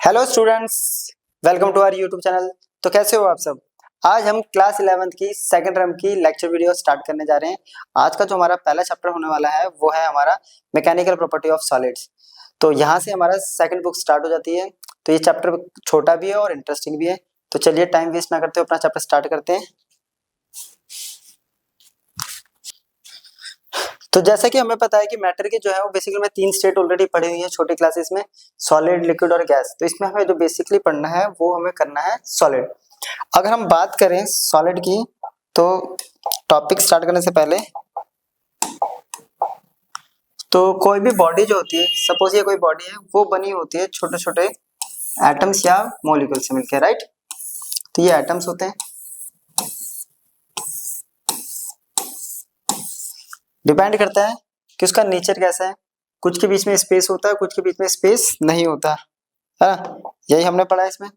Hello students, welcome to our YouTube channel. तो कैसे हो आप सब। आज हम क्लास 11th की सेकंड टर्म की लेक्चर वीडियो स्टार्ट करने जा रहे हैं। आज का जो हमारा पहला चैप्टर होने वाला है वो है हमारा मैकेनिकल प्रॉपर्टी ऑफ सॉलिड्स। तो यहाँ से हमारा सेकंड बुक स्टार्ट हो जाती है। तो ये चैप्टर छोटा भी है और इंटरेस्टिंग भी है। तो चलिए टाइम वेस्ट ना करते हुए अपना चैप्टर स्टार्ट करते हैं। तो जैसा कि हमें पता है कि मैटर की जो है वो बेसिकली में तीन स्टेट ऑलरेडी पढ़ी हुई है छोटी क्लासेस में, सॉलिड, लिक्विड और गैस। तो इसमें हमें जो बेसिकली पढ़ना है वो हमें करना है सॉलिड। अगर हम बात करें सॉलिड की तो टॉपिक स्टार्ट करने से पहले तो कोई भी बॉडी जो होती है, सपोज ये कोई बॉडी है, वो बनी होती है छोटे छोटे एटम्स या मॉलिक्यूल से मिलकर, राइट। तो ये एटम्स होते हैं। डिपेंड करता है कि उसका नेचर कैसा है। कुछ के बीच में स्पेस होता है, कुछ के बीच में स्पेस नहीं होता है ना। यही हमने पढ़ा है इसमें,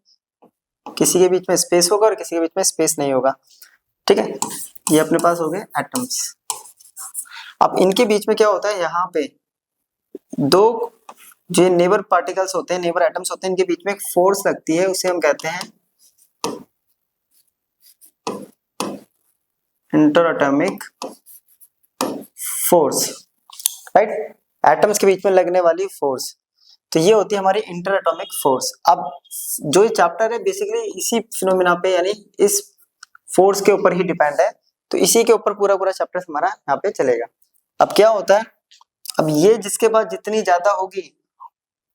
किसी के बीच में स्पेस होगा और किसी के बीच में स्पेस नहीं होगा। ठीक है, ये अपने पास हो गए एटम्स। अब इनके बीच में क्या होता है, यहाँ पे दो जो नेबर पार्टिकल्स होते हैं, नेबर एटम्स होते हैं, इनके बीच में एक फोर्स लगती है, उसे हम कहते हैं inter atomic force, right. Atoms के बीच में लगने वाली फोर्स, तो ये होती है हमारी इंटर एटॉमिक फोर्स। अब जो ये चैप्टर है बेसिकली इसी फिनोमिना पे, यानी इस फोर्स के ऊपर ही डिपेंड है। तो इसी के ऊपर पूरा पूरा चैप्टर हमारा यहाँ पे चलेगा। अब क्या होता है, अब ये जिसके पास जितनी ज्यादा होगी,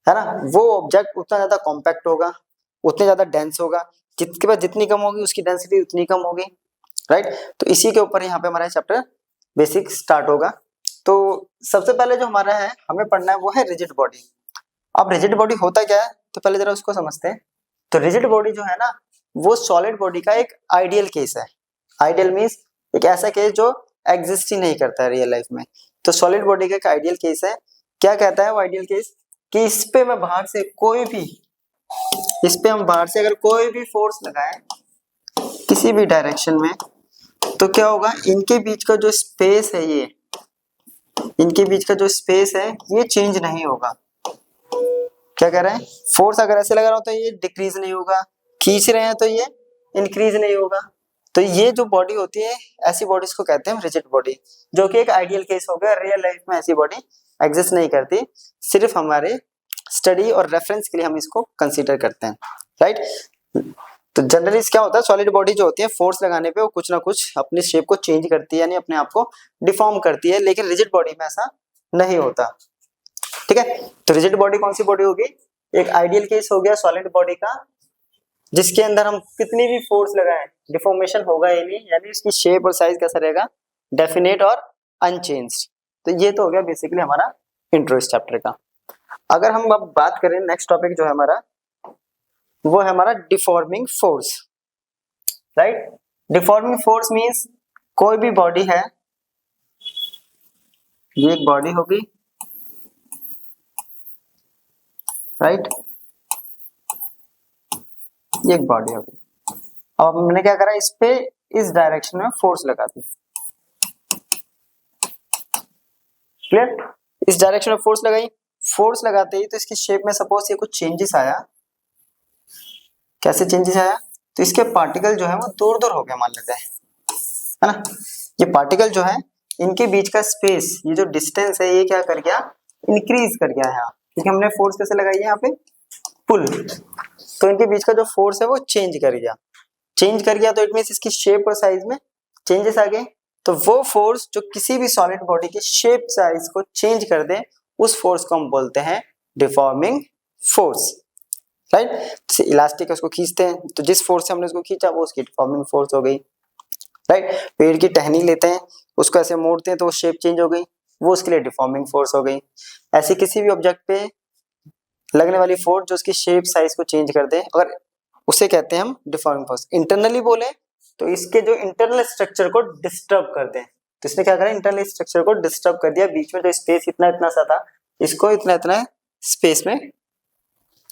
है ना, वो ऑब्जेक्ट उतना ज्यादा कॉम्पैक्ट होगा, उतने ज्यादा डेंस होगा। जिसके पास जितनी कम होगी उसकी डेंसिटी उतनी कम होगी, राइट। तो इसी के ऊपर यहाँ पे हमारा चैप्टर बेसिक स्टार्ट होगा। तो सबसे पहले जो हमारा है हमें पढ़ना है वो है रिजिड बॉडी। अब रिजिड बॉडी होता क्या है, तो पहले जरा उसको समझते हैं। तो रिजिड बॉडी जो है ना, वो सॉलिड बॉडी का एक आइडियल केस है। आइडियल मींस एक ऐसा केस जो एग्जिस्ट ही नहीं करता है रियल लाइफ में। तो सॉलिड बॉडी का एक आइडियल केस है। क्या कहता है वो आइडियल केस, कि इस पे मैं बाहर से कोई भी, इस पे हम बाहर से अगर कोई भी फोर्स लगाएं किसी भी डायरेक्शन में, तो क्या होगा, इनके बीच का जो स्पेस है, ये इनके बीच का जो स्पेस है ये चेंज नहीं होगा। क्या कह रहे हैं, फोर्स अगर ऐसे लगा रहा हो तो ये डिक्रीज नहीं होगा, खींच रहे हैं तो ये इंक्रीज नहीं होगा। तो ये जो बॉडी होती है, ऐसी बॉडीज को कहते हैं रिजिड बॉडी, जो कि एक आइडियल केस हो गया। रियल लाइफ में ऐसी बॉडी एग्जिस्ट नहीं करती, सिर्फ हमारे स्टडी और रेफरेंस के लिए हम इसको कंसीडर करते हैं, राइट। तो जनरली क्या होता है, सॉलिड बॉडी जो होती है फोर्स लगाने पे वो कुछ ना कुछ अपनी शेप को चेंज करती है, यानी अपने आप को डिफॉर्म करती है। लेकिन रिजिड बॉडी में ऐसा नहीं होता, ठीक है। तो रिजिड बॉडी कौन सी बॉडी होगी, एक आइडियल केस हो गया सॉलिड बॉडी का, जिसके अंदर हम कितनी भी फोर्स लगाएं डिफॉर्मेशन होगा ही नहीं, यानी इसकी शेप और साइज कैसा रहेगा, डेफिनेट और अनचेंज्ड। तो ये तो हो गया बेसिकली हमारा इंट्रो इस चैप्टर का। अगर हम अब बात करें नेक्स्ट टॉपिक जो है हमारा, वो है हमारा deforming force, right. Deforming force means कोई भी बॉडी है, ये एक बॉडी होगी, राइट, ये एक बॉडी होगी। अब मैंने क्या करा, इस पे इस डायरेक्शन में फोर्स लगा दी, क्लियर। इस डायरेक्शन में फोर्स लगाई, फोर्स लगाते ही तो इसकी शेप में सपोज ये कुछ चेंजेस आया। कैसे चेंजेस आया, तो इसके पार्टिकल जो है वो दूर दूर हो गए, मान लेते हैं, है ना। ये पार्टिकल जो है इनके बीच का स्पेस, ये जो डिस्टेंस है, ये क्या कर गया, इंक्रीज कर गया है, क्योंकि हमने फोर्स कैसे लगाई है यहाँ पे, पुल। तो इनके बीच का जो फोर्स है वो चेंज कर गया, चेंज कर गया तो इट मींस इसकी शेप और साइज में चेंजेस आ गए। तो वो फोर्स जो किसी भी सॉलिड बॉडी की शेप साइज को चेंज कर दे, उस फोर्स को हम बोलते हैं डिफॉर्मिंग फोर्स, राइट। जैसे इलास्टिक है, उसको खींचते हैं, तो जिस फोर्स से हमने उसको खींचा वो उसकी डिफॉर्मिंग फोर्स हो गई, राइट। पेड़ की टहनी लेते हैं, उसको ऐसे मोड़ते हैं तो वो शेप चेंज हो गई, वो उसके लिए डिफॉर्मिंग फोर्स हो गई। ऐसे किसी भी ऑब्जेक्ट पे लगने वाली फोर्स जो उसकी शेप साइज को चेंज कर दे, अगर उसे कहते हैं हम डिफॉर्मिंग फोर्स। इंटरनली बोले तो इसके जो इंटरनल स्ट्रक्चर को डिस्टर्ब कर दे, तो इसने क्या करा, इंटरनल स्ट्रक्चर को डिस्टर्ब कर दिया, बीच में जो स्पेस इतना इतना सा था इसको इतना इतना स्पेस में,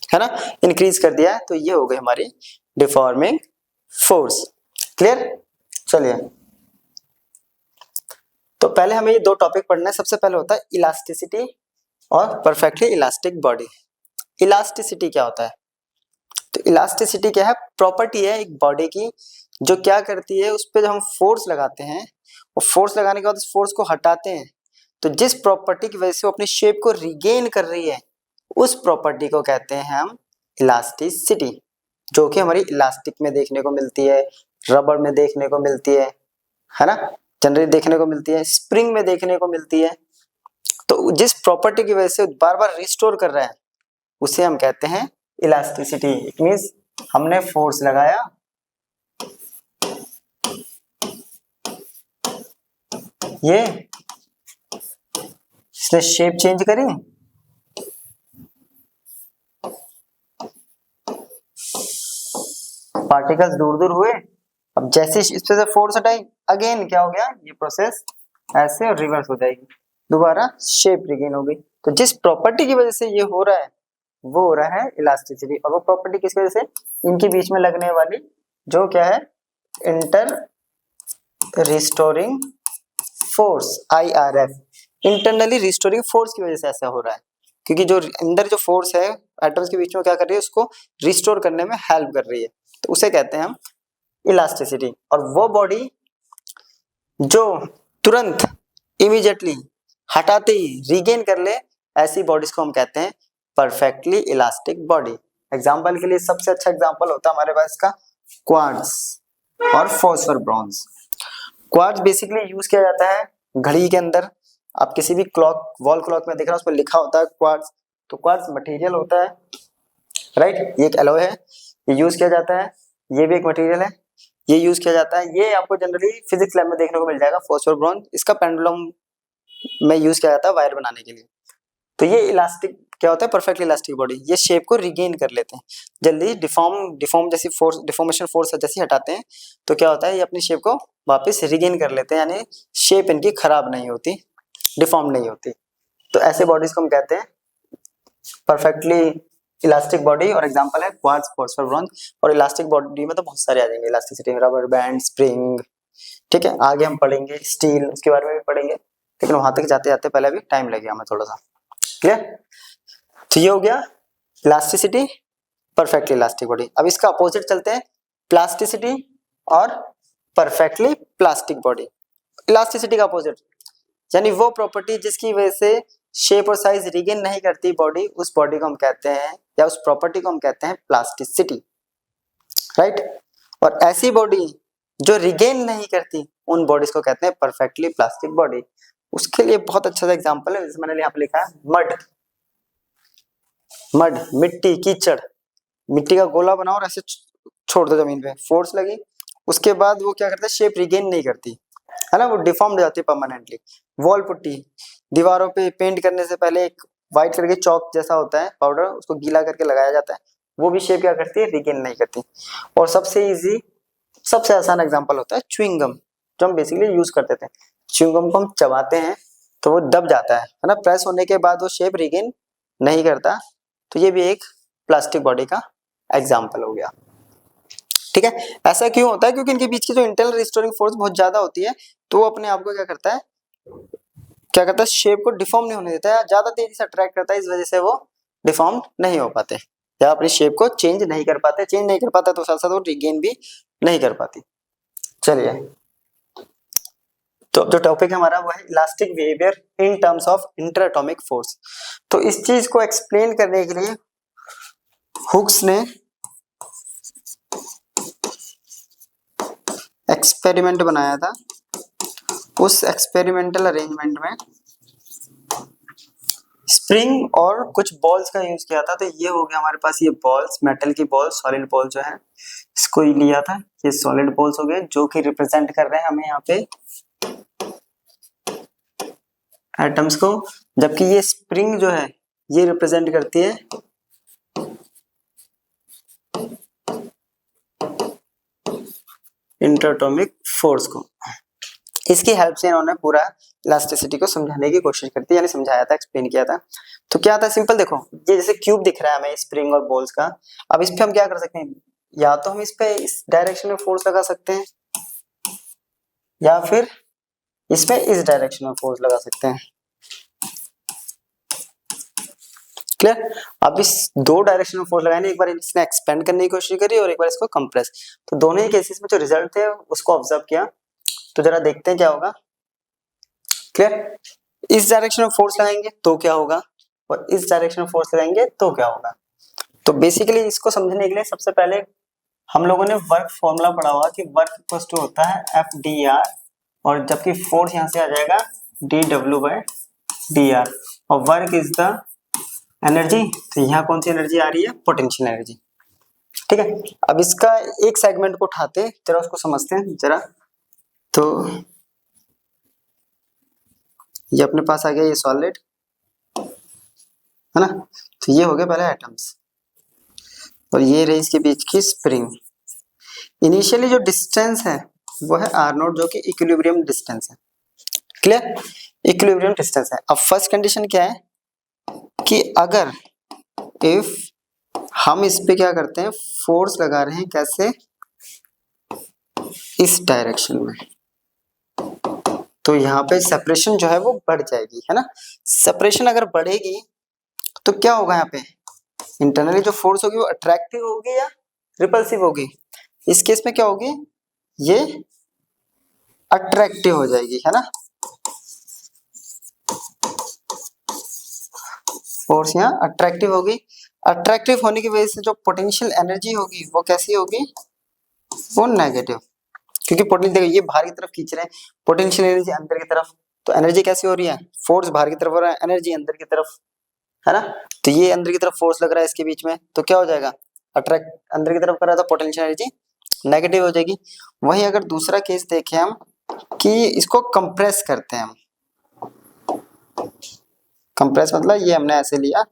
है ना, इंक्रीज कर दिया। तो ये हो गई हमारी डिफॉर्मिंग फोर्स, क्लियर। चलिए, तो पहले हमें ये दो टॉपिक पढ़ना है। सबसे पहले होता है इलास्टिसिटी और परफेक्टली इलास्टिक बॉडी। इलास्टिसिटी क्या होता है, तो इलास्टिसिटी क्या है, प्रॉपर्टी है एक बॉडी की जो क्या करती है, उस पर जब हम फोर्स लगाते हैं और फोर्स लगाने के बाद उस फोर्स को हटाते हैं, तो जिस प्रॉपर्टी की वजह से वो अपनी शेप को रिगेन कर रही है उस प्रॉपर्टी को कहते हैं हम इलास्टिसिटी, जो कि हमारी इलास्टिक में देखने को मिलती है, रबर में देखने को मिलती है ना, जनरली देखने को मिलती है, स्प्रिंग में देखने को मिलती है। तो जिस प्रॉपर्टी की वजह से बार बार रिस्टोर कर रहा है उसे हम कहते हैं इलास्टिसिटी। इट मींस हमने फोर्स लगाया, ये इसने शेप चेंज करी, पार्टिकल्स दूर दूर हुए, अब जैसे इस पे से फोर्स हटाई अगेन क्या हो गया, ये प्रोसेस ऐसे रिवर्स हो जाएगी, दोबारा शेप रिगेन हो गई। तो जिस प्रॉपर्टी की वजह से ये हो रहा है वो हो रहा है इलास्टिसिटी। और वो प्रॉपर्टी किस वजह से, इनके बीच में लगने वाली जो क्या है inter restoring force, IRF, internally restoring force की वजह से ऐसा हो रहा है, क्योंकि जो अंदर जो फोर्स है एटम्स के बीच में क्या कर रही है, उसको रिस्टोर करने में हेल्प कर रही है, तो उसे कहते हैं हम इलास्टिसिटी। और वो बॉडी जो तुरंत इमीडिएटली हटाते ही रीगेन कर ले, ऐसी बॉडीज को हम कहते हैं परफेक्टली इलास्टिक बॉडी। एग्जांपल के लिए सबसे अच्छा एग्जांपल होता है हमारे पास का क्वार्ट्ज और phosphor bronze. Quartz basically use किया जाता है घड़ी के अंदर, आप किसी भी क्लॉक, वॉल क्लॉक में देख रहे हो उस पर लिखा होता है क्वार्ट्ज, तो क्वार्ट्ज मटेरियल होता है, राइट, ये एक एलॉय है, ये यूज किया जाता है, ये भी एक मटेरियल है, ये यूज किया जाता है, ये आपको जनरली फिजिक्स लैब में देखने को मिल जाएगा फॉस्फर ब्रॉन्ज, इसका पेंडुलम में यूज किया जाता है वायर बनाने के लिए। तो ये इलास्टिक क्या होता है, परफेक्टली इलास्टिक बॉडी, ये शेप को रिगेन कर लेते हैं जल्दी, डिफॉर्म जैसी फोर्स, डिफॉर्मेशन फोर्स जैसी हटाते हैं तो क्या होता है, ये अपनी शेप को वापस रिगेन कर लेते हैं, यानी शेप इनकी खराब नहीं होती, डिफॉर्म नहीं होती। तो ऐसे बॉडीज को हम कहते हैं परफेक्टली इलास्टिक बॉडी, और एग्जांपल है क्वार्ट्ज, फॉस्फर ब्रॉन्ज। और इलास्टिक बॉडी में तो बहुत सारे आ जाएंगे इलास्टिसिटी में, रबर बैंड, स्प्रिंग, ठीक है, आगे हम पढ़ेंगे स्टील, उसके बारे में भी पढ़ेंगे, लेकिन वहां तक जाते जाते पहले भी टाइम लगेगा हमें थोड़ा सा, क्लियर। तो ये हो गया इलास्टिसिटी, परफेक्टली इलास्टिक बॉडी। अब इसका अपोजिट चलते हैं, प्लास्टिसिटी और परफेक्टली प्लास्टिक बॉडी। इलास्टिसिटी का अपोजिट यानी वो प्रॉपर्टी जिसकी वजह से शेप और साइज रिगेन नहीं करती बॉडी, उस बॉडी को हम कहते हैं, या उस प्रॉपर्टी को हम कहते हैं प्लास्टिसिटी, राइट। और ऐसी बॉडी जो रिगेन नहीं करती उन बॉडीज को कहते हैं परफेक्टली प्लास्टिक बॉडी। उसके लिए बहुत अच्छा सा एग्जांपल है, जैसे मैंने यहाँ पे लिखा है मड, मिट्टी, कीचड़, मिट्टी का गोला बनाओ और ऐसे छोड़ दो जमीन पे, फोर्स लगी, उसके बाद वो क्या करता है, शेप रिगेन नहीं करती है ना, वो डिफॉर्म हो जाती है परमानेंटली। वॉल पुट्टी, दीवारों पे पेंट करने से पहले एक व्हाइट कलर के चौक जैसा होता है पाउडर, उसको गीला करके लगाया जाता है, वो भी शेप क्या करती है, रिगेन नहीं करती। और सबसे इजी, सबसे आसान एग्जांपल होता है च्युइंग गम, जो हम बेसिकली यूज करते थे। च्युइंग गम को हम चबाते हैं तो वो दब जाता है ना, प्रेस होने के बाद वो शेप रिगेन नहीं करता, तो ये भी एक प्लास्टिक बॉडी का एग्जाम्पल हो गया, ठीक है। ऐसा क्यों होता है, क्योंकि इनके बीच की जो इंटरनल रिस्टोरिंग फोर्स बहुत ज्यादा होती है, तो वो अपने आप को क्या करता है, शेप को डिफॉर्म नहीं होने देता है, ज्यादा तेजी से अट्रैक्ट करता है, इस वजह से वो डिफॉर्म नहीं हो पाते या अपनी शेप को चेंज नहीं कर पाते, चेंज नहीं कर पाता तो साथ साथ वो रिगेन भी नहीं कर पाती। चलिए, तो जो टॉपिक है हमारा वो है elastic behaviour in terms of inter atomic force. तो इस चीज को एक्सप्लेन करने के लिए हुक्स ने एक्सपेरिमेंट बनाया था। उस एक्सपेरिमेंटल अरेंजमेंट में स्प्रिंग और कुछ बॉल्स का यूज किया था। तो ये हो गया हमारे पास, ये बॉल्स, मेटल की बॉल, सॉलिड बॉल जो है, इसको ही लिया था, ये सॉलिड बॉल्स हो गए जो कि रिप्रेजेंट कर रहे हैं हमें यहाँ पे एटम्स को, जबकि ये स्प्रिंग जो है ये रिप्रेजेंट करती है इंटरएटॉमिक फोर्स को। इसकी हेल्प से इन्होंने पूरा इलास्टिसिटी को समझाने की कोशिश करती है, यानी समझाया था, एक्सप्लेन किया था। तो क्या था, सिंपल देखो, ये जैसे क्यूब दिख रहा है हमें स्प्रिंग और बॉल्स का, अब इस पे हम क्या कर सकते हैं, या तो हम इस पे इस डायरेक्शन में फोर्स लगा सकते हैं या फिर इसमें इस डायरेक्शन में फोर्स लगा सकते हैं, क्लियर। अब इस दो डायरेक्शन में फोर्स लगाने, एक बार इसने एक्सपेंड करने की कोशिश करी और एक बार इसको कंप्रेस, तो दोनों ही केसेस में जो रिजल्ट थे उसको ऑब्जर्व किया। तो जरा देखते हैं क्या होगा। क्लियर। इस डायरेक्शन में फोर्स लगाएंगे तो क्या होगा और इस डायरेक्शन में फोर्स लगाएंगे तो क्या होगा। तो बेसिकली इसको समझने के लिए सबसे पहले हम लोगों ने वर्क फॉर्मूला पढ़ा हुआ कि वर्क इक्वल टू होता है एफ डी आर, और जबकि फोर्स यहां से आ जाएगा D W by D R, और वर्क इज द एनर्जी। तो यहाँ कौन सी एनर्जी आ रही है, पोटेंशियल एनर्जी। ठीक है, अब इसका एक सेगमेंट को उठाते हैं, जरा उसको समझते हैं जरा। तो ये अपने पास आ गया, ये सॉलिड है ना। तो ये हो गया पहले एटम्स, और ये रही इसके बीच की स्प्रिंग। इनिशियली जो डिस्टेंस है वो है आर नॉट, जो कि इक्विलिब्रियम डिस्टेंस है। क्लियर, इक्विलिब्रियम डिस्टेंस है। अब फर्स्ट कंडीशन क्या है कि अगर इफ हम इस पे क्या करते हैं, फोर्स लगा रहे हैं, कैसे, इस डायरेक्शन में, तो यहाँ पे सेपरेशन जो है वो बढ़ जाएगी, है ना। सेपरेशन अगर बढ़ेगी तो क्या होगा, यहाँ पे इंटरनली जो फोर्स होगी वो अट्रैक्टिव होगी या रिपल्सिव होगी। इस केस में क्या होगी, ये अट्रैक्टिव हो जाएगी, है ना। फोर्स यहाँ अट्रैक्टिव होगी। अट्रैक्टिव होने की वजह से जो पोटेंशियल एनर्जी होगी वो कैसी होगी, वो नेगेटिव, क्योंकि पोटेंशियल, देखो ये बाहर की तरफ खींच रहे हैं, पोटेंशियल एनर्जी अंदर की तरफ, तो एनर्जी कैसी हो रही है, फोर्स बाहर की तरफ हो रहा है, एनर्जी अंदर की तरफ, है ना। तो ये अंदर की तरफ फोर्स लग रहा है इसके बीच में, तो क्या हो जाएगा, अट्रैक्ट अंदर की तरफ कर रहा था, पोटेंशियल एनर्जी नेगेटिव हो जाएगी। वहीं अगर दूसरा केस देखें हम कि इसको कंप्रेस करते हैं हम, कंप्रेस मतलब ये हमने ऐसे लिया,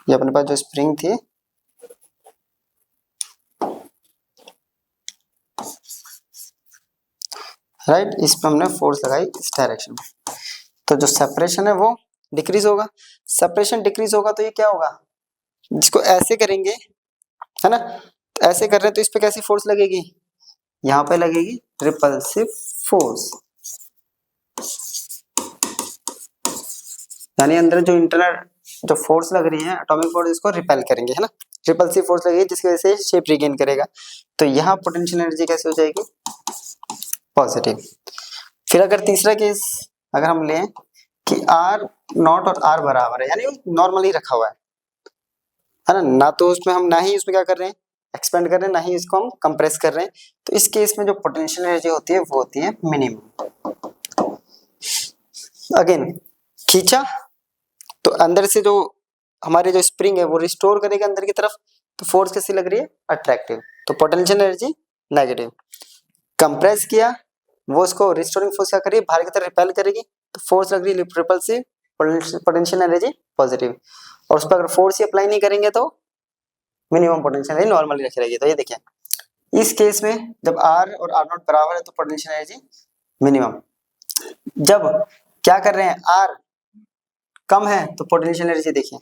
ये अपने पास जो स्प्रिंग थी, राइट, इस पे हमने फोर्स लगाई इस डायरेक्शन में, तो जो सेपरेशन है वो डिक्रीज होगा। सेपरेशन डिक्रीज होगा तो ये क्या होगा, जिसको ऐसे करेंगे, है ना, तो ऐसे कर रहे हैं तो इस पे कैसी फोर्स लगेगी, यहाँ पे लगेगी रिपल्सिव फोर्स, यानी अंदर जो इंटरनल जो फोर्स लग रही है एटॉमिक फोर्स, इसको रिपेल करेंगे, है ना। रिपल्सिव फोर्स लगेगी जिसकी वजह से शेप रिगेन करेगा। तो यहाँ पोटेंशियल एनर्जी कैसे हो जाएगी, पॉजिटिव। फिर अगर तीसरा केस अगर हम लें कि आर नॉट और आर बराबर है, यानी नॉर्मली रखा हुआ है ना, ना तो उसमें हम, ना ही उसमें क्या कर रहे हैं, एक्सपेंड कर रहे हैं, ना ही इसको हम कंप्रेस कर रहे हैं, तो इस केस में जो पोटेंशियल एनर्जी होती है वो होती है मिनिमम। अगेन खींचा तो अंदर से जो हमारे जो स्प्रिंग है वो रिस्टोर करेगा अंदर की तरफ, तो फोर्स कैसी लग रही है, अट्रैक्टिव, तो पोटेंशियल एनर्जी नेगेटिव। कंप्रेस किया, वो उसको रिस्टोरिंग फोर्स क्या करेगी, बाहर की तरफ रिपेल करेगी, तो फोर्स लग रही है रिपल्सिव, पोटेंशियल एनर्जी पॉजिटिव। और उस पर अगर फोर्स ही अप्लाई नहीं करेंगे तो मिनिमम पोटेंशियल एनर्जी नॉर्मली रखी रहेगी। तो ये देखिए इस केस में जब आर और आर नॉट बराबर है तो पोटेंशियल एनर्जी मिनिमम, जब क्या कर रहे हैं आर कम है तो पोटेंशियल एनर्जी देखिए,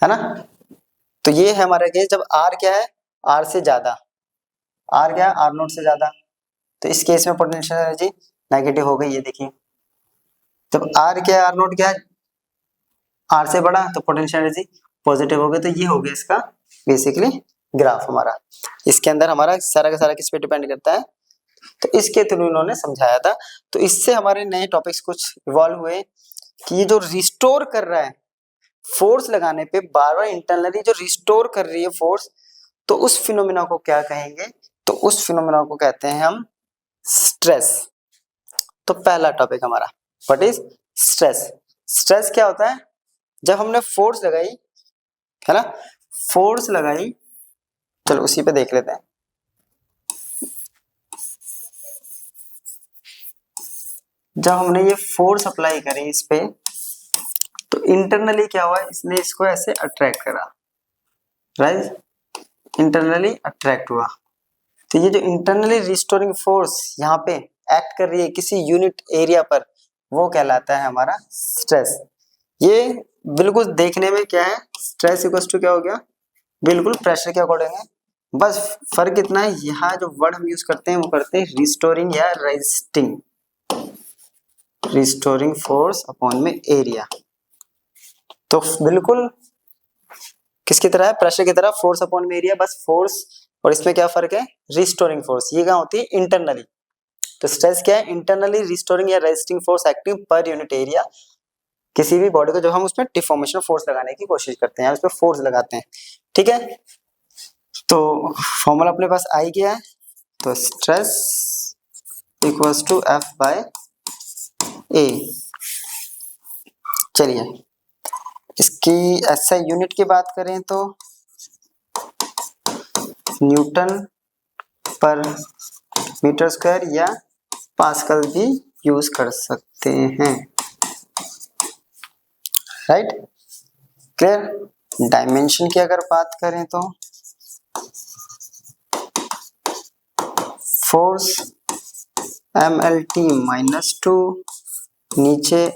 है ना। तो ये है हमारा केस जब आर क्या है, आर से ज्यादा, आर क्या है, आर नॉट से ज्यादा, तो इस केस में पोटेंशियल एनर्जी नेगेटिव हो गई। ये देखिए जब आर क्या है, आर नॉट क्या है, आर से बड़ा, तो पोटेंशियल एनर्जी पॉजिटिव हो गई। तो ये हो गया इसका बेसिकली ग्राफ हमारा। इसके अंदर हमारा सारा का सारा किस पे डिपेंड करता है, तो इसके थ्रू इन्होंने समझाया था। तो इससे हमारे नए टॉपिक्स कुछ इवॉल्व हुए कि ये जो रिस्टोर कर रहा है फोर्स लगाने पे, बार बार इंटरनली जो रिस्टोर कर रही है फोर्स, तो उस फिनोमिना को क्या कहेंगे, तो उस फिनोमिना को कहते हैं हम स्ट्रेस। तो पहला टॉपिक हमारा व्हाट इज स्ट्रेस। स्ट्रेस क्या होता है, जब हमने फोर्स लगाई, है ना, फोर्स लगाई, चलो उसी पे देख लेते हैं। जब हमने ये फोर्स अप्लाई करी इस पे, तो इंटरनली क्या हुआ, इसने इसको ऐसे अट्रैक्ट करा, राइट, इंटरनली अट्रैक्ट हुआ। तो ये जो इंटरनली रिस्टोरिंग फोर्स यहाँ पे एक्ट कर रही है किसी यूनिट एरिया पर, वो कहलाता है हमारा स्ट्रेस। ये बिल्कुल देखने में क्या है, स्ट्रेस इक्वल टू क्या हो गया, बिल्कुल प्रेशर के अकॉर्डिंग है, बस फर्क इतना है यहाँ जो वर्ड हम यूज करते हैं वो करते हैं रिस्टोरिंग या रेजिस्टिंग, रिस्टोरिंग फोर्स अपॉन में एरिया। तो बिल्कुल किसकी तरह है, प्रेशर की तरह, फोर्स अपॉन में एरिया, बस फोर्स और इसमें क्या फर्क है, रिस्टोरिंग फोर्स। ये कहाँ होती है, इंटरनली। तो स्ट्रेस क्या है, इंटरनली रिस्टोरिंग या resisting force acting per unit area किसी भी बॉडी को, जब हम उसमें डिफॉर्मेशन फोर्स लगाने की कोशिश करते हैं, उसमें फोर्स लगाते हैं, ठीक है। तो फॉर्मूला अपने पास आ ही गया है, तो stress equals to F by A. चलिए इसकी ऐसा यूनिट की बात करें तो न्यूटन पर मीटर स्क्वायर या पास्कल भी यूज कर सकते हैं, राइट, क्लियर। डायमेंशन की अगर बात करें तो फोर्स MLT -2, नीचे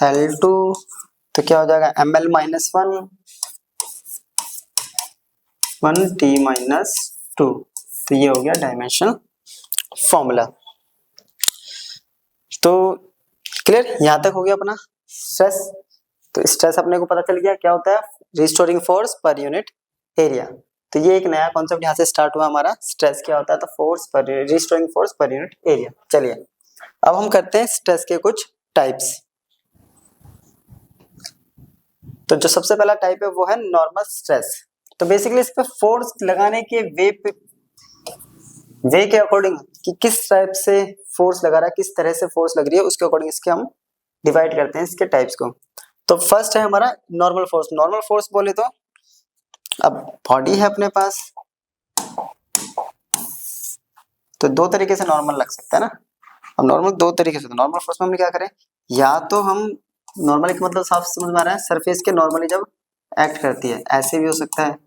L2, तो क्या हो जाएगा ML -1 1T -2। तो ये हो गया डायमेंशन फॉर्मूला। तो क्लियर, यहां तक हो गया अपना स्ट्रेस। तो स्ट्रेस अपने को पता चल गया क्या होता है, restoring force per unit area. तो ये एक नया कॉन्सेप्ट यहाँ से स्टार्ट हुआ हमारा, स्ट्रेस क्या होता है, तो फोर्स पर restoring force per unit area. चलिए अब हम करते हैं स्ट्रेस के कुछ टाइप्स। तो जो सबसे पहला टाइप है वो है नॉर्मल स्ट्रेस। तो बेसिकली इस पे फोर्स लगाने के वे के अकॉर्डिंग कि किस टाइप से फोर्स लगा रहा है, किस तरह से फोर्स लग रही है, उसके अकॉर्डिंग इसके हम डिवाइड करते हैं इसके टाइप्स को। तो फर्स्ट है हमारा नॉर्मल फोर्स। नॉर्मल फोर्स बोले तो अब बॉडी है अपने पास, तो दो तरीके से नॉर्मल लग सकता है ना। अब नॉर्मल दो तरीके से, तो नॉर्मल फोर्स में हम क्या करें, या तो हम नॉर्मली का मतलब साफ समझ में आ रहा है, सरफेस के नॉर्मली जब एक्ट करती है, ऐसे भी हो सकता है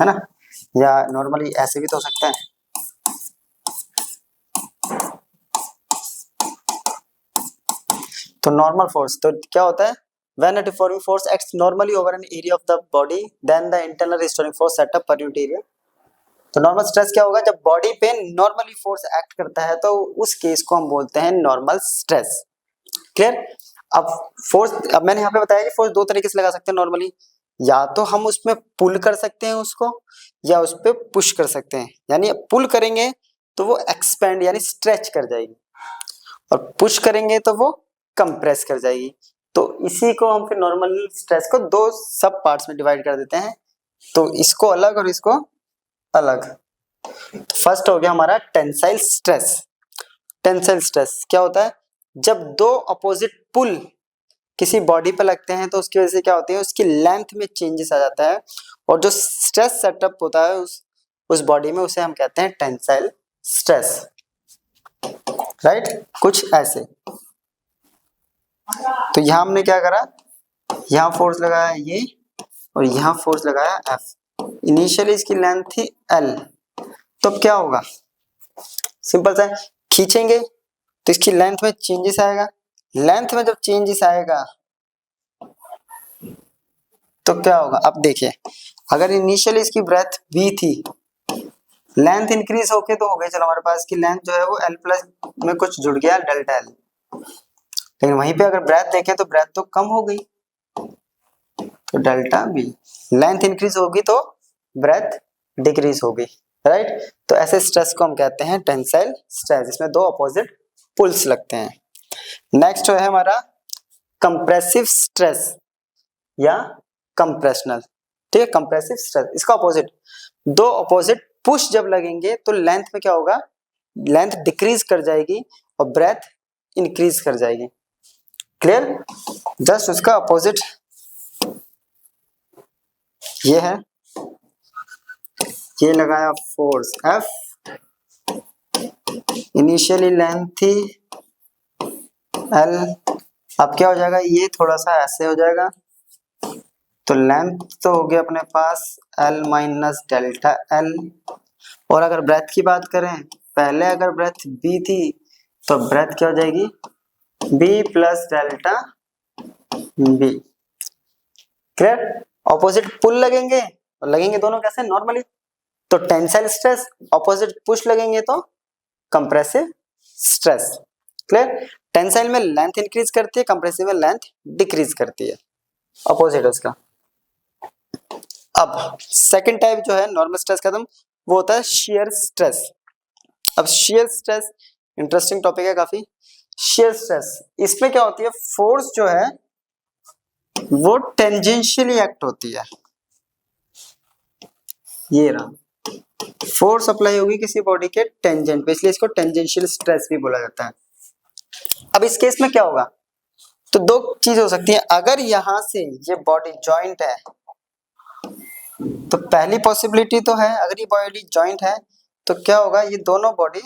ना, या नॉर्मली ऐसे भी तो हो सकता है। तो नॉर्मल फोर्स तो क्या होता है, when a deforming force acts normally over an area of the body then the internal restoring force set up per unit area। तो नॉर्मल स्ट्रेस क्या होगा, जब बॉडी पे नॉर्मली फोर्स एक्ट करता है तो उस केस को हम बोलते हैं नॉर्मल स्ट्रेस, क्लियर। अब फोर्स, अब मैंने यहाँ पे बताया कि फोर्स दो तरीके से लगा सकते हैं नॉर्मली, या तो हम उसमें पुल कर सकते हैं उसको, या उस पर पुश कर सकते हैं। यानी पुल करेंगे तो वो एक्सपेंड यानी स्ट्रेच कर जाएगी, और पुश करेंगे तो वो कंप्रेस कर जाएगी। तो इसी को हम फिर नॉर्मल स्ट्रेस को दो सब पार्ट्स में डिवाइड कर देते हैं, तो इसको अलग और इसको अलग। तो फर्स्ट हो गया हमारा टेंसाइल स्ट्रेस। टेंसाइल स्ट्रेस क्या होता है, जब दो अपोजिट पुल किसी बॉडी पे लगते हैं तो उसकी वजह से क्या होती है, उसकी लेंथ में चेंजेस आ जाता है, और जो स्ट्रेस सेटअप होता है उस बॉडी में, उसे हम कहते हैं टेंसाइल स्ट्रेस, राइट, कुछ ऐसे। तो यहां हमने क्या करा, यहां फोर्स लगाया ये, और यहां फोर्स लगाया F। इनिशियली इसकी लेंथ थी L, तो अब क्या होगा, सिंपल सा, खींचेंगे तो इसकी लेंथ में चेंजेस आएगा। लेंथ में जब चेंजेस आएगा तो क्या होगा, अब देखिए, अगर इनिशियली इसकी ब्रेथ B थी, लेंथ इंक्रीज होके तो हो गई, चलो हमारे पास की लेंथ जो है वो L प्लस में कुछ जुड़ गया डेल्टा L, लेकिन वहीं पे अगर ब्रेथ देखें तो ब्रेथ तो कम हो गई, तो डेल्टा B। लेंथ इंक्रीज होगी तो ब्रेथ डिक्रीज होगी, राइट। तो ऐसे स्ट्रेस को हम कहते हैं टेंसाइल स्ट्रेस, इसमें दो अपोजिट पुल्स लगते हैं। नेक्स्ट है हमारा कंप्रेसिव स्ट्रेस या कंप्रेशनल, ठीक है, कंप्रेसिव स्ट्रेस, इसका अपोजिट, दो अपोजिट पुश जब लगेंगे तो लेंथ में क्या होगा, लेंथ डिक्रीज कर जाएगी और ब्रेथ इंक्रीज कर जाएगी, क्लियर। जस्ट उसका अपोजिट ये है, ये लगाया फोर्स F, इनिशियली लेंथ थी L, अब क्या हो जाएगा, ये थोड़ा सा ऐसे हो जाएगा, तो लेंथ तो हो गया अपने पास L माइनस डेल्टा L। और अगर ब्रेथ की बात करें, पहले अगर ब्रेथ B थी तो ब्रेथ क्या हो जाएगी, B plus delta B, clear. Opposite pull लगेंगे, और लगेंगे दोनों कैसे, नॉर्मली, तो टेंसाइल स्ट्रेस, ऑपोजिट पुश लगेंगे तो कंप्रेसिव स्ट्रेस, क्लियर। टेंसाइल में लेंथ इंक्रीज करती है, कंप्रेसिव में लेंथ डिक्रीज करती है, अपोजिट है उसका। अब सेकंड टाइप जो है नॉर्मल स्ट्रेस खत्म, वो होता है शियर स्ट्रेस। अब शियर स्ट्रेस इंटरेस्टिंग टॉपिक है काफी। शियर स्ट्रेस, इसमें क्या होती है, फोर्स जो है वो टेंजेंशियली एक्ट होती है। ये रहा, फोर्स अप्लाई होगी किसी बॉडी के टेंजेंट पे, इसलिए इसको टेंजेंशियल स्ट्रेस भी बोला जाता है। अब इस केस में क्या होगा, तो दो चीज हो सकती है। अगर यहां से ये बॉडी जॉइंट है तो पहली पॉसिबिलिटी तो है, अगर ये बॉडी जॉइंट है तो क्या होगा, ये दोनों बॉडी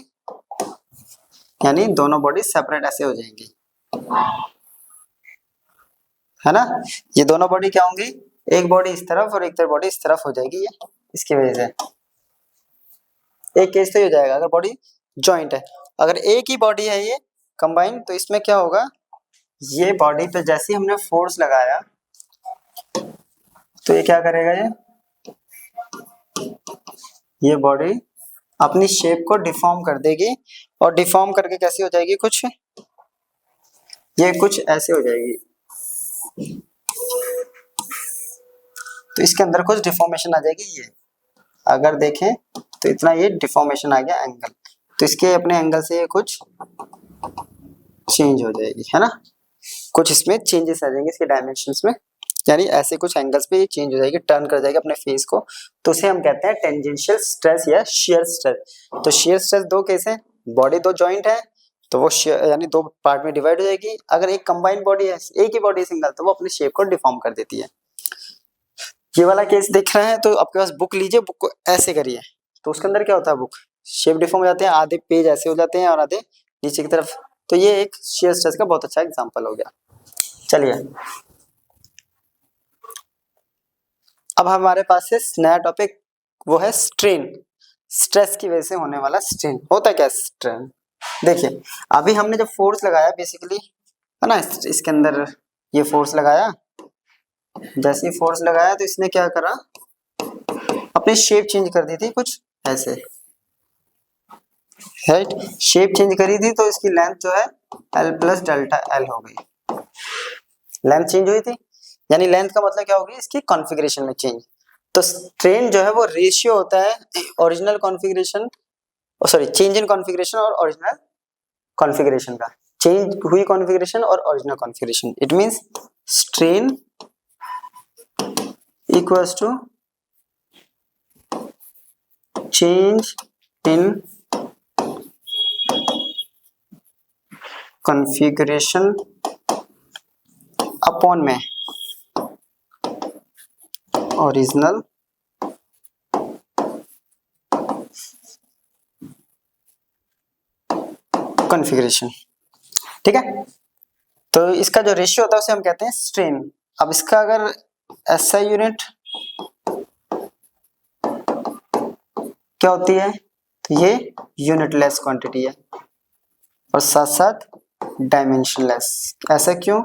यानी दोनों बॉडी सेपरेट ऐसे हो जाएंगी, है ना। ये दोनों बॉडी क्या होंगी, एक बॉडी इस तरफ और एक बॉडी इस तरफ हो जाएगी, ये इसकी वजह से एक केस तो हो जाएगा अगर बॉडी जॉइंट है। अगर एक ही बॉडी है ये कंबाइन, तो इसमें क्या होगा, ये बॉडी पे जैसे ही हमने फोर्स लगाया तो ये क्या करेगा, ये बॉडी अपनी शेप को डिफॉर्म कर देगी, और डिफॉर्म करके कैसी हो जाएगी, कुछ ये कुछ ऐसे हो जाएगी। तो इसके अंदर कुछ डिफॉर्मेशन आ जाएगी। ये अगर देखें तो इतना ये डिफॉर्मेशन आ गया एंगल, तो इसके अपने एंगल से ये कुछ चेंज हो जाएगी, है ना। कुछ इसमें चेंजेस आ जाएंगे इसके डायमेंशंस में, यानी ऐसे कुछ एंगल्स पे ये चेंज हो जाएगी, टर्न कर जाएगी अपने फेस को, तो उसे हम कहते हैं टेंजेंशियल स्ट्रेस या शियर स्ट्रेस। तो शियर स्ट्रेस दो केस है, बॉडी दो जॉइंट है तो वो यानी दो पार्ट में डिवाइड हो जाएगी। अगर एक कंबाइंड बॉडी है, एक ही बॉडी सिंगल, तो वो अपनी शेप को डिफॉर्म कर देती है। ये वाला केस देख रहे हैं तो आपके पास बुक लीजिए, बुक को ऐसे करिए, तो उसके अंदर क्या होता है, बुक शेप डिफॉर्म हो जाते हैं, आधे पेज ऐसे हो जाते हैं और आधे नीचे की तरफ। तो ये एक शियर स्ट्रेस का बहुत अच्छा एग्जांपल हो गया। चलिए अब हमारे पास है नया टॉपिक, वो है स्ट्रेन। स्ट्रेस की वजह से होने वाला स्ट्रेन होता है क्या, स्ट्रेन देखिए। अभी हमने जब फोर्स लगाया बेसिकली, है ना, इसके अंदर ये फोर्स लगाया, जैसे ही फोर्स लगाया तो इसने क्या करा, अपनी शेप चेंज कर दी थी कुछ ऐसे, राइट। शेप चेंज करी थी तो इसकी लेंथ जो है L प्लस डेल्टा L हो गई, लेंथ चेंज हुई थी, यानी लेंथ का मतलब क्या होगी, इसकी कॉन्फ़िगरेशन में चेंज। तो स्ट्रेन जो है वो रेशियो होता है original configuration, sorry change in configuration और ओरिजिनल कॉन्फ़िगरेशन का, चेंज हुई कॉन्फ़िगरेशन और original configuration. It means strain equals to change in configuration upon में ओरिजिनल कॉन्फ़िगरेशन, ठीक है। तो इसका जो रेशियो होता है उसे हम कहते हैं स्ट्रेन। अब इसका अगर SI यूनिट क्या होती है, तो ये यूनिटलेस क्वांटिटी है और साथ साथ डायमेंशनलेस। ऐसा क्यों,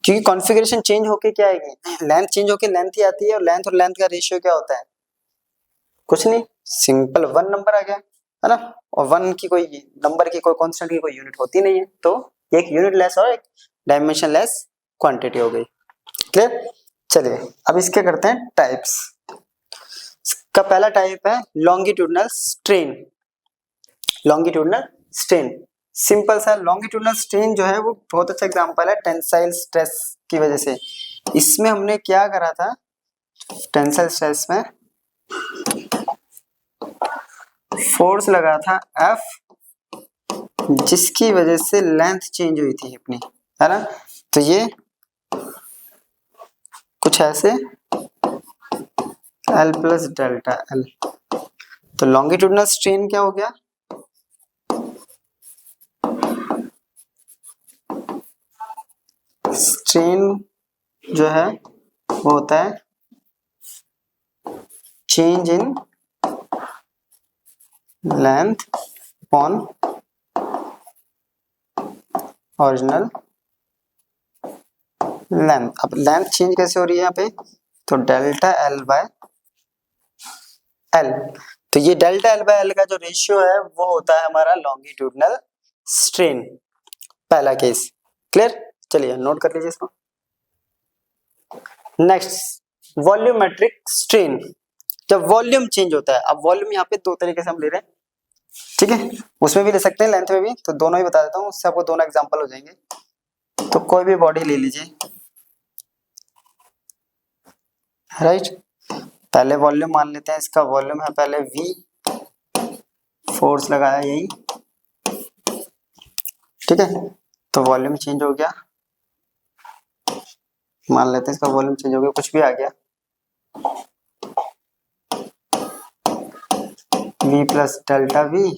क्योंकि कॉन्फ़िगरेशन चेंज होके क्या आएगी, लेंथ चेंज होके लेंथ ही आती है, और लेंथ का रेशियो क्या होता है, कुछ नहीं, सिंपल 1 नंबर आ गया, है ना। और 1 की कोई नंबर की कोई कांस्टेंट की कोई यूनिट होती नहीं है, तो एक यूनिटलेस और एक डायमेंशनलेस क्वांटिटी हो गई, क्लियर। चलिए अब इसके करते हैं टाइप्स। इसका पहला टाइप है longitudinal strain. Longitudinal strain simple सा, लॉन्गिट्यूडनल स्ट्रेन जो है वो बहुत अच्छा एग्जांपल है टेंसाइल स्ट्रेस की वजह से। इसमें हमने क्या करा था, टेंसाइल स्ट्रेस में फोर्स लगा था F, जिसकी वजह से लेंथ चेंज हुई थी अपनी, है ना। तो ये कुछ ऐसे L प्लस डेल्टा L। तो लॉन्गिट्यूडनल स्ट्रेन क्या हो गया, स्ट्रेन जो है वो होता है change in length upon original length. अब लेंथ चेंज कैसे हो रही है यहाँ पे, तो डेल्टा L बाय L। तो ये डेल्टा एल बाय एल का जो रेशियो है वो होता है हमारा लॉन्गिट्यूडनल स्ट्रेन, पहला केस। क्लियर, चलिए नोट कर लीजिए इसको। नेक्स्ट वॉल्यूमेट्रिक स्ट्रेन, जब वॉल्यूम चेंज होता है। अब वॉल्यूम यहाँ पे दो तरीके से हम ले रहे हैं, ठीक है, उसमें भी ले सकते हैं लेंथ में भी, तो दोनों ही बता देता हूँ, उससे आपको दोनों एग्जांपल हो जाएंगे। तो कोई भी बॉडी ले लीजिए, राइट, पहले वॉल्यूम मान लेते हैं, इसका वॉल्यूम है पहले v, फोर्स लगाया यही, ठीक है, तो वॉल्यूम चेंज हो गया, मान लेते हैं इसका वॉल्यूम चेंज हो गया, कुछ भी आ गया, v प्लस डेल्टा v,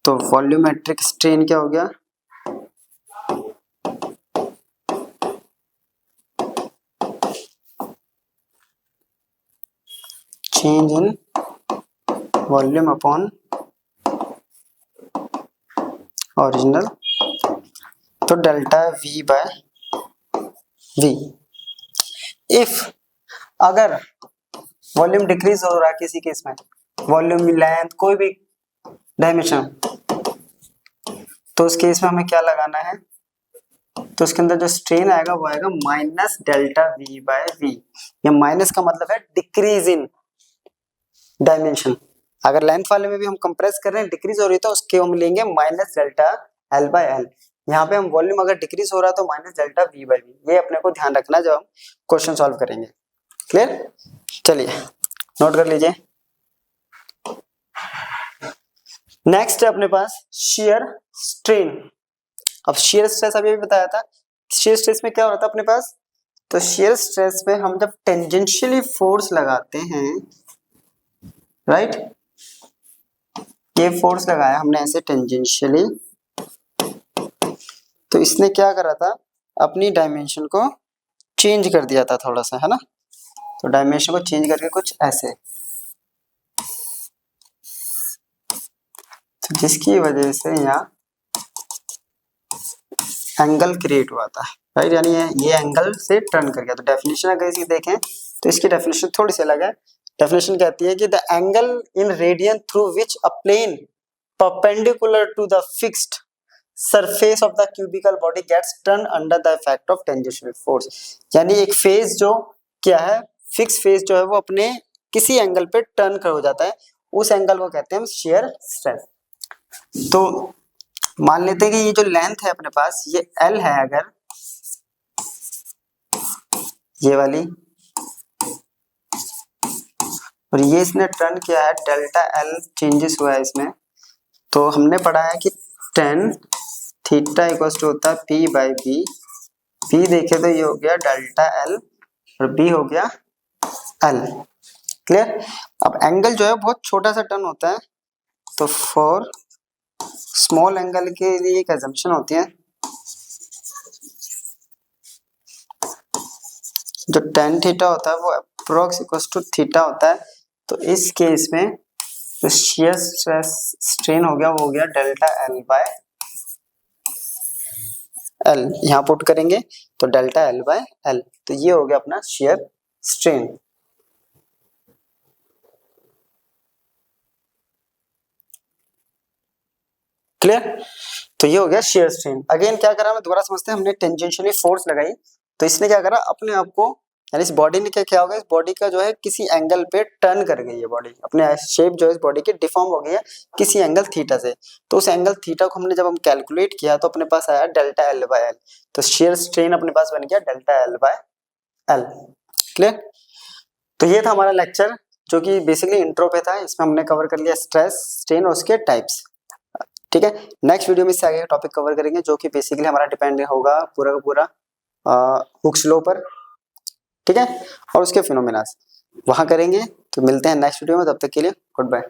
तो वॉल्यूमेट्रिक स्ट्रेन क्या हो गया, change in volume upon original, तो delta v by v। If अगर वॉल्यूम डिक्रीज हो रहा है किसी केस में, वॉल्यूम लेंथ कोई भी डायमेंशन, तो उस केस में हमें क्या लगाना है, तो उसके अंदर जो स्ट्रेन आएगा वो आएगा minus delta v by v। ये माइनस का मतलब है डिक्रीज इन डायमेंशन। अगर लेंथ वाले में भी हम कंप्रेस कर रहे हैं, डिक्रीज हो रही है, तो उसके हम लेंगे minus delta l by l। यहाँ पे हम वॉल्यूम अगर डिक्रीज हो रहा है तो minus delta v by v। ये अपने को ध्यान रखना जब हम क्वेश्चन सॉल्व करेंगे। क्लियर, चलिए नोट कर लीजिए। नेक्स्ट है अपने पास shear स्ट्रेन। अब shear स्ट्रेस अभी भी बताया था, shear स्ट्रेस में क्या होता है अपने पास, तो shear स्ट्रेस में हम जब टेंजेंशियली फोर्स लगाते हैं, राइट, ये फोर्स लगाया हमने ऐसे टेंजेंशियली, तो इसने क्या करा था, अपनी डायमेंशन को चेंज कर दिया था थोड़ा सा, है ना, तो डायमेंशन को चेंज करके कुछ ऐसे, तो जिसकी वजह से यहाँ एंगल क्रिएट हुआ था, राइट, यानी ये एंगल से टर्न कर गया। तो डेफिनेशन अगर इसकी देखें तो इसकी डेफिनेशन थोड़ी सी अलग है। डेफिनेशन कहती है कि the angle in radian through which a plane perpendicular to the fixed surface of the cubical body gets turn under the effect of tangential force. यानी एक फेस जो क्या है, फिक्स फेस जो है वो अपने किसी एंगल पे टर्न कर हो जाता है, उस एंगल को कहते हैं हम shear स्ट्रेस। तो मान लेते हैं कि ये जो लेंथ है अपने पास ये L है, अगर ये वाली, और ये इसने टर्न किया है, डेल्टा L चेंजेस हुआ है इसमें, तो हमने पढ़ा है कि tan थीटा इक्वल्स टू होता है P बाई B। P देखे तो ये हो गया डेल्टा L और B हो गया L। क्लियर, अब एंगल जो है बहुत छोटा सा टर्न होता है, तो फॉर स्मॉल एंगल के लिए एक अजम्पशन होती है, जो tan थीटा होता है वो अप्रोक्स इक्वल्स टू थीटा होता है। तो इस केस में जो shear स्ट्रेस स्ट्रेन हो गया वो हो गया डेल्टा L बाय L। यहाँ पुट करेंगे तो डेल्टा L बाय L, तो ये हो गया अपना shear स्ट्रेन। क्लियर, तो ये हो गया shear स्ट्रेन। अगेन क्या करा, मैं दोबारा समझते हैं, हमने टेंजेंशियली फोर्स लगाई, तो इसने क्या करा, अपने आप को, यानी इस बॉडी ने क्या होगा, इस बॉडी का जो है किसी एंगल पे टर्न कर गई है, बॉडी अपने शेप जो है इस बॉडी की डिफॉर्म हो गई है किसी एंगल थीटा से। तो उस एंगल थीटा को हमने जब हम कैलकुलेट किया तो अपने पास आया डेल्टा L बाय L, तो shear स्ट्रेन अपने पास बन गया delta L by L। Clear, तो ये था हमारा लेक्चर जो कि बेसिकली इंट्रो पे था, इसमें हमने कवर कर लिया स्ट्रेस, स्ट्रेन और उसके टाइप्स। ठीक है, नेक्स्ट वीडियो में इससे आगे टॉपिक कवर करेंगे जो कि बेसिकली हमारा डिपेंड होगा पूरा का पूरा हुक्स लॉ पर, ठीक है, और उसके फिनोमेना वहां करेंगे। तो मिलते हैं नेक्स्ट वीडियो में, तब तक के लिए गुड बाय।